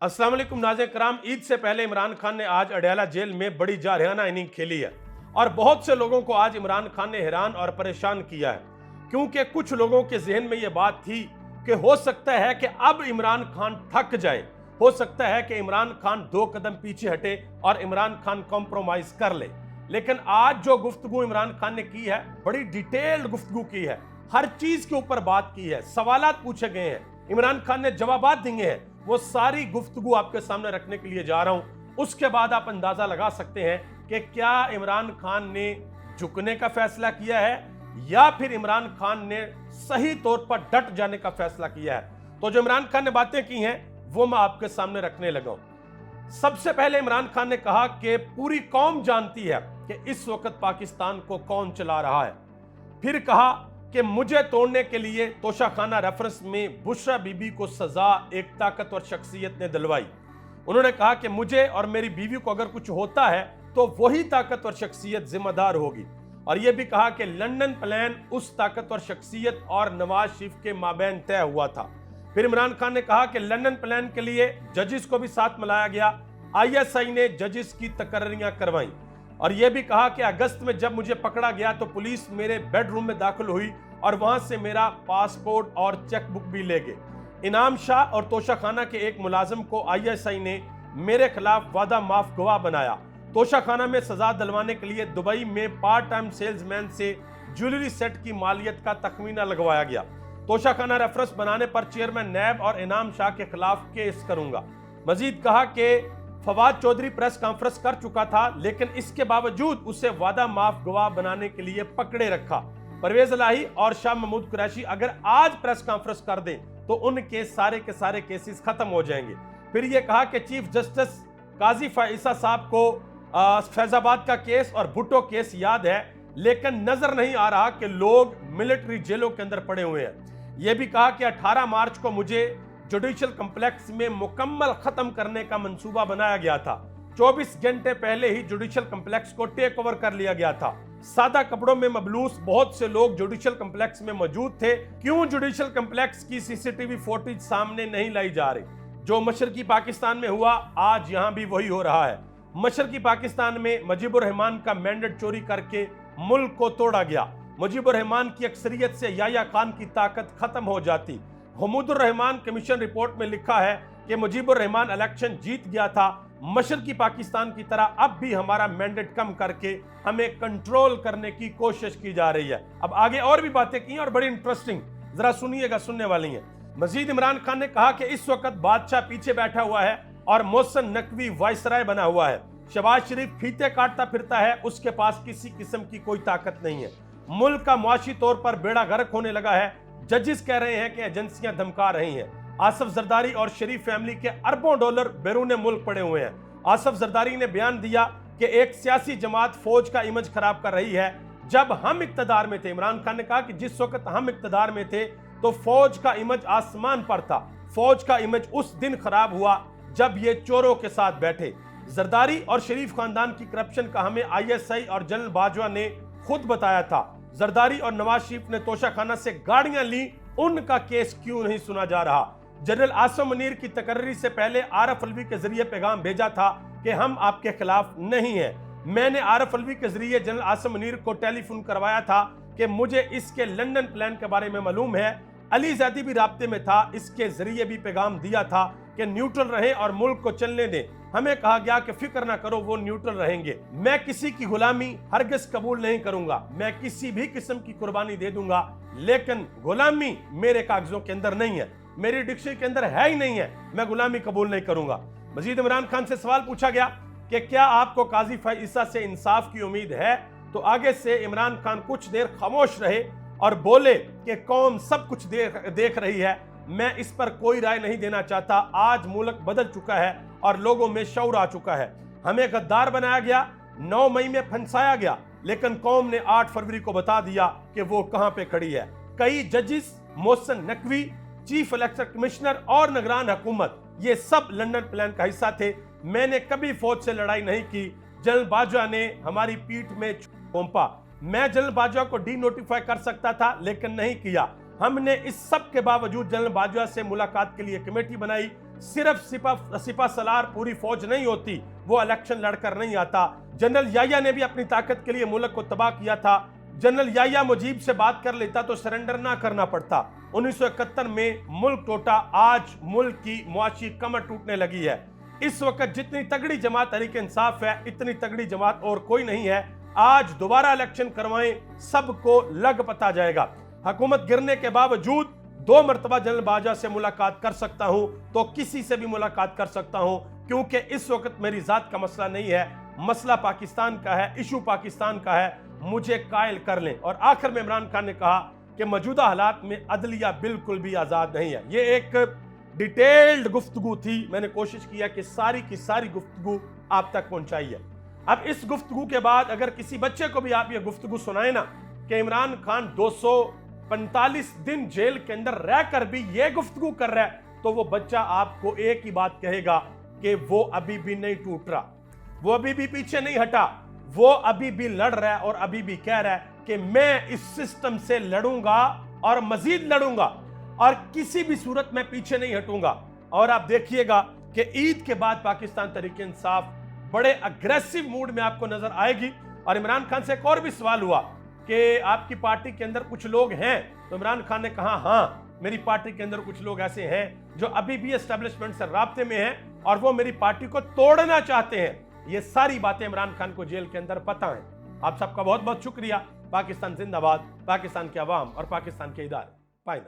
अस्सलाम वालेकुम नाज़रीन कराम। ईद से पहले इमरान खान ने आज अडयाला जेल में बड़ी जारहाना इनिंग खेली है और बहुत से लोगों को आज इमरान खान ने हैरान और परेशान किया है, क्योंकि कुछ लोगों के जहन में यह बात थी कि हो सकता है कि अब इमरान खान थक जाए, हो सकता है कि इमरान खान 2 कदम पीछे हटे और इमरान खान कॉम्प्रोमाइज कर ले। लेकिन आज जो गुफ्तगू इमरान खान ने की है, बड़ी डिटेल्ड गुफ्तगू की है, हर चीज के ऊपर बात की है, सवालात पूछे गए हैं, इमरान खान ने जवाबात दिए हैं। वो सारी गुफ्तगू आपके सामने रखने के लिए जा रहा हूं। उसके बाद आप अंदाजा लगा सकते हैं कि क्या इमरान खान ने झुकने का फैसला किया है या फिर इमरान खान ने सही तौर पर डट जाने का फैसला किया है। तो जो इमरान खान ने बातें की हैं वो मैं आपके सामने रखने लगा हूं। सबसे पहले इमरान खान ने कहा कि पूरी कौम जानती है कि इस वक्त पाकिस्तान को कौन चला रहा है। फिर कहा कि मुझे तोड़ने के लिए तोशाखाना रेफरेंस में बुशरा बीबी को सजा एक ताकतवर शख्सियत ने दिलवाई। उन्होंने कहा कि मुझे और मेरी बीवी को अगर कुछ होता है तो वही ताकतवर शख्सियत जिम्मेदार होगी। और यह भी कहा कि लंदन प्लान उस ताकतवर शख्सियत और नवाज शरीफ के माबैन तय हुआ था। फिर इमरान खान ने कहा कि लंदन प्लान के लिए जजिस को भी साथ मिलाया गया। ISI ने जजिस की तकर्रियां करवाई और यह भी कहा कि अगस्त में जब मुझे पकड़ा गया तो पुलिस मेरे बेडरूम में दाखिल हुई और वहां से मेरा पासपोर्ट और चेकबुक भी ले गए। इनाम शाह और तोशाखाना के एक मुलाजिम को ISI ने मेरे खिलाफ वादा माफ गवाह बनाया। तोशाखाना में सजा दिलवाने के लिए दुबई में पार्ट टाइम सेल्समैन से ज्वेलरी सेट की मालियत का तखमीना लगवाया गया। तोशाखाना रेफरेंस बनाने पर चेयरमैन नैब और इनाम शाह के खिलाफ केस करूंगा। मजीद कहा कि फवाद चौधरी प्रेस कॉन्फ्रेंस कर चुका था, लेकिन इसके बावजूद उसे वादा माफ गवाह बनाने के लिए पकड़े रखा। परवेज इलाही और शाह महमूद कुरैशी अगर आज प्रेस कॉन्फ्रेंस कर दें तो उनके सारे के सारे केसेस खत्म हो जाएंगे। फिर यह कहा कि चीफ जस्टिस काजी फाइसा साहब को फैजाबाद का केस और भुट्टो केस याद है, लेकिन नजर नहीं आ रहा कि लोग मिलिट्री जेलों के अंदर पड़े हुए हैं। यह भी कहा कि 18 मार्च को मुझे जुडिशियल कम्प्लेक्स में मुकम्मल खत्म करने का मंसूबा बनाया गया था। 24 घंटे पहले ही जुडिशियल कम्प्लेक्स को टेक ओवर कर लिया गया था। सादा कपड़ों में मबलूस बहुत से लोग जुडिशियल कम्प्लेक्स में मौजूद थे। क्यों जुडिशियल कम्प्लेक्स की CCTV फुटेज सामने नहीं लाई जा रही? जो मशरकी पाकिस्तान में हुआ आज यहां भी वही हो रहा है। मशरकी पाकिस्तान में मुजीबुर रहमान का मैंडेट चोरी करके मुल्क को तोड़ा गया। मुजीबुर रहमान की अक्सरियत से याया खान की ताकत खत्म हो जाती। हमीदुर रहमान कमीशन रिपोर्ट में लिखा है कि मुजीबुर रहमान इलेक्शन जीत गया था। मशरकी पाकिस्तान की तरह अब भी हमारा मैंडेट कम करके हमें कंट्रोल करने की कोशिश की जा रही है। अब आगे और भी बातें की और बड़ी इंटरेस्टिंग, जरा सुनिएगा, सुनने वाली हैं। मजीद इमरान खान ने कहा कि इस वक्त बादशाह पीछे बैठा हुआ है और मोहसिन नकवी वाइसराय बना हुआ है। शहबाज शरीफ फीते काटता फिरता है, उसके पास किसी किस्म की कोई ताकत नहीं है। मुल्क का मुआशी तौर पर बेड़ा गर्क होने लगा है। जजिस कह रहे हैं कि एजेंसियां धमका रही हैं। आसिफ जरदारी और शरीफ फैमिली के अरबों डॉलर बैरून मुल्क पड़े हुए हैं। आसिफ जरदारी ने बयान दिया कि एक सियासी जमात फौज का इमेज खराब कर रही है। जब हम इक्तदार में थे, इमरान खान ने कहा कि जिस वक्त हम इक्तदार में थे तो फौज का इमेज आसमान पर था। फौज का इमेज उस दिन खराब हुआ जब ये चोरों के साथ बैठे। जरदारी और शरीफ खानदान की करप्शन का हमें ISI और जनरल बाजवा ने खुद बताया था। जरदारी और नवाज शरीफ ने तोशाखाना से गाड़ियां ली, उनका केस क्यों नहीं सुना जा रहा? जनरल आसिम मुनीर की तकर्री से पहले आरफ अलवी के जरिए पैगाम भेजा था कि हम आपके खिलाफ नहीं हैं। मैंने आरफ अलवी के जरिए जनरल आसिम मुनीर को टेलीफोन करवाया था कि मुझे इसके लंदन प्लान के बारे में मालूम है। अली जैदी भी राब्ते में था, इसके जरिए भी पैगाम दिया था कि न्यूट्रल रहें और मुल्क को चलने दें। हमें कहा गया कि फिक्र ना करो, वो न्यूट्रल रहेंगे। मैं किसी की गुलामी हरगिज कबूल नहीं करूंगा। मैं किसी भी किस्म की कुर्बानी दे दूंगा, लेकिन गुलामी मेरे कागजों के अंदर नहीं है, मेरी डिक्शनरी के अंदर है ही नहीं है। मैं गुलामी कबूल नहीं करूंगा। मजीद इमरान खान से सवाल पूछा गया कि क्या आपको काजी फाइसा से इंसाफ की उम्मीद है? तो आगे से इमरान खान कुछ देर खामोश रहे और बोले कि कौम सब कुछ देख रही है, मैं इस पर कोई राय नहीं देना चाहता। आज मुल्क बदल चुका है और लोगों में शऊर आ चुका है। हमें गद्दार बनाया गया, 9 मई में फंसाया गया, लेकिन कौम ने 8 फरवरी को बता दिया कि वो कहां पे खड़ी है। कई जजिस, Mohsin Naqvi, chief election commissioner और निगरान हुकूमत, ये सब लंदन प्लान का हिस्सा थे। मैंने कभी फौज से लड़ाई नहीं की। जनरल बाजवा ने हमारी पीठ में घोंपा। मैं जनरल बाजवा को डीनोटिफाई कर सकता था, लेकिन नहीं किया। हमने इस सब के बावजूद जनरल बाजवा से मुलाकात के लिए कमेटी बनाई। सिर्फ सिपा सलार पूरी फौज नहीं होती, वो इलेक्शन लड़कर नहीं आता। जनरल याया ने भी अपनी ताकत के लिए मुल्क को तबाह किया था। जनरल याया मुजीब से बात कर लेता तो सरेंडर ना करना पड़ता। 1971 में मुल्क टूटा, आज मुल्क की मुआशी कमर टूटने लगी है। इस वक्त जितनी तगड़ी जमात तहरीक इंसाफ है, इतनी तगड़ी जमात और कोई नहीं है। आज दोबारा इलेक्शन करवाएं, सबको लग पता जाएगा। हुकूमत गिरने के बावजूद 2 मरतबा जनरल बाजवा से मुलाकात कर सकता हूं, तो किसी से भी मुलाकात कर सकता हूं, क्योंकि इस वक्त मेरी जात का मसला नहीं है, मसला पाकिस्तान का है, इशू पाकिस्तान का है। मुझे कायल कर लें। और आखिर में इमरान खान ने कहा कि मौजूदा हालात में अदलिया बिल्कुल भी आज़ाद नहीं है। ये एक डिटेल्ड गुफ्तगू थी, मैंने कोशिश किया कि सारी की सारी गुफ्तगू आप तक पहुंचाई है। अब इस गुफ्तगू के बाद अगर किसी बच्चे को भी आप ये गुफ्तगू सुनाए ना कि इमरान खान 245 दिन जेल के अंदर रहकर भी ये गुफ्तगू कर रहा है, तो वो बच्चा आपको एक ही बात कहेगा कि वो अभी भी नहीं टूट रहा, वो अभी भी पीछे नहीं हटा, वो अभी भी लड़ रहा है और अभी भी कह रहा है कि मैं इस सिस्टम से लड़ूंगा और मजीद लड़ूंगा और किसी भी सूरत में पीछे नहीं हटूंगा। और आप देखिएगा कि ईद के बाद पाकिस्तान तहरीक इंसाफ बड़े अग्रेसिव मूड में आपको नजर आएगी। और इमरान खान से एक और भी सवाल हुआ कि आपकी पार्टी के अंदर कुछ लोग हैं, तो इमरान खान ने कहा हाँ, मेरी पार्टी के अंदर कुछ लोग ऐसे हैं जो अभी भी एस्टेब्लिशमेंट से राब्ते में हैं और वो मेरी पार्टी को तोड़ना चाहते हैं। ये सारी बातें इमरान खान को जेल के अंदर पता है। आप सबका बहुत बहुत शुक्रिया। पाकिस्तान जिंदाबाद, पाकिस्तान के अवाम और पाकिस्तान के इदारे पाइंदाबाद।